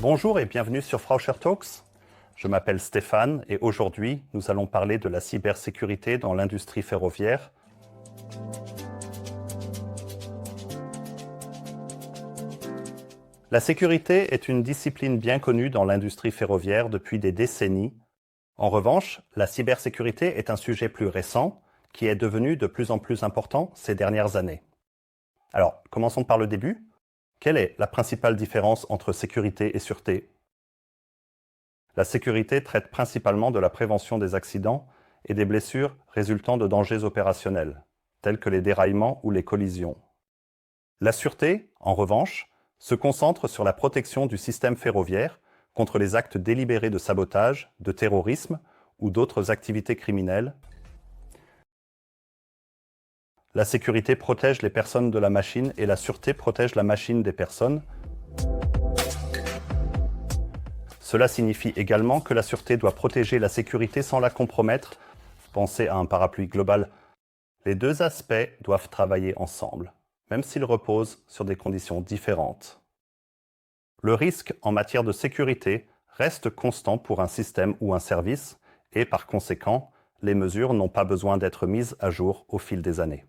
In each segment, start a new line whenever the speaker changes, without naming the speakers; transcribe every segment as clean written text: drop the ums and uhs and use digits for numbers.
Bonjour et bienvenue sur Frauscher Talks. Je m'appelle Stéphane et aujourd'hui, nous allons parler de la cybersécurité dans l'industrie ferroviaire. La sécurité est une discipline bien connue dans l'industrie ferroviaire depuis des décennies. En revanche, la cybersécurité est un sujet plus récent qui est devenu de plus en plus important ces dernières années. Alors, commençons par le début. Quelle est la principale différence entre sécurité et sûreté? La sécurité traite principalement de la prévention des accidents et des blessures résultant de dangers opérationnels, tels que les déraillements ou les collisions. La sûreté, en revanche, se concentre sur la protection du système ferroviaire contre les actes délibérés de sabotage, de terrorisme ou d'autres activités criminelles. La sécurité protège les personnes de la machine et la sûreté protège la machine des personnes. Cela signifie également que la sûreté doit protéger la sécurité sans la compromettre. Pensez à un parapluie global. Les deux aspects doivent travailler ensemble, même s'ils reposent sur des conditions différentes. Le risque en matière de sécurité reste constant pour un système ou un service et par conséquent, les mesures n'ont pas besoin d'être mises à jour au fil des années.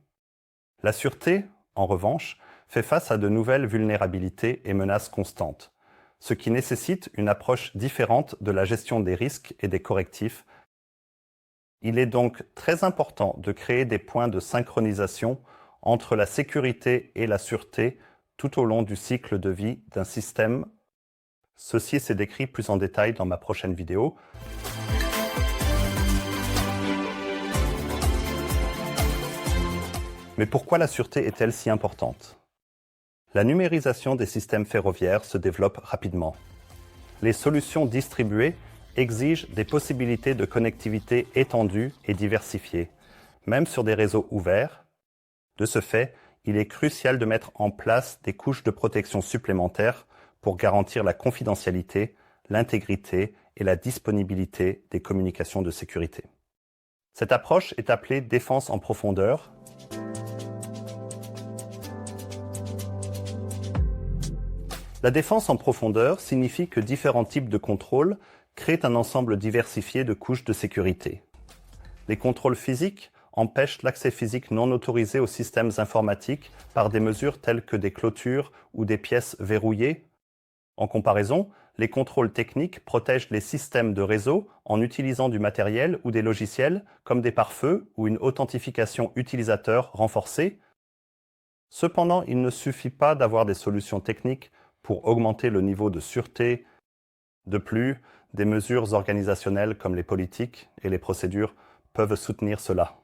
La sûreté, en revanche, fait face à de nouvelles vulnérabilités et menaces constantes, ce qui nécessite une approche différente de la gestion des risques et des correctifs. Il est donc très important de créer des points de synchronisation entre la sécurité et la sûreté tout au long du cycle de vie d'un système. Ceci est décrit plus en détail dans ma prochaine vidéo. Mais pourquoi la sûreté est-elle si importante? La numérisation des systèmes ferroviaires se développe rapidement. Les solutions distribuées exigent des possibilités de connectivité étendues et diversifiées, même sur des réseaux ouverts. De ce fait, il est crucial de mettre en place des couches de protection supplémentaires pour garantir la confidentialité, l'intégrité et la disponibilité des communications de sécurité. Cette approche est appelée défense en profondeur. La défense en profondeur signifie que différents types de contrôles créent un ensemble diversifié de couches de sécurité. Les contrôles physiques empêchent l'accès physique non autorisé aux systèmes informatiques par des mesures telles que des clôtures ou des pièces verrouillées. En comparaison, les contrôles techniques protègent les systèmes de réseau en utilisant du matériel ou des logiciels comme des pare-feux ou une authentification utilisateur renforcée. Cependant, il ne suffit pas d'avoir des solutions techniques pour augmenter le niveau de sûreté. De plus, des mesures organisationnelles comme les politiques et les procédures peuvent soutenir cela.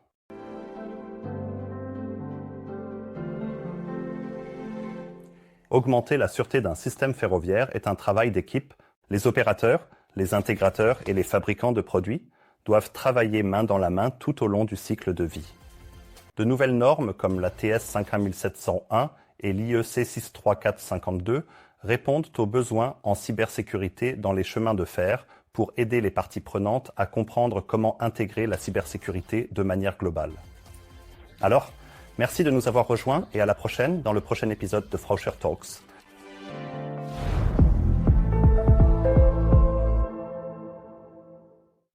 Augmenter la sûreté d'un système ferroviaire est un travail d'équipe. Les opérateurs, les intégrateurs et les fabricants de produits doivent travailler main dans la main tout au long du cycle de vie. De nouvelles normes comme la TS 51701 et l'IEC 63452 répondent aux besoins en cybersécurité dans les chemins de fer pour aider les parties prenantes à comprendre comment intégrer la cybersécurité de manière globale. Alors, merci de nous avoir rejoints et à la prochaine dans le prochain épisode de Frauscher Talks.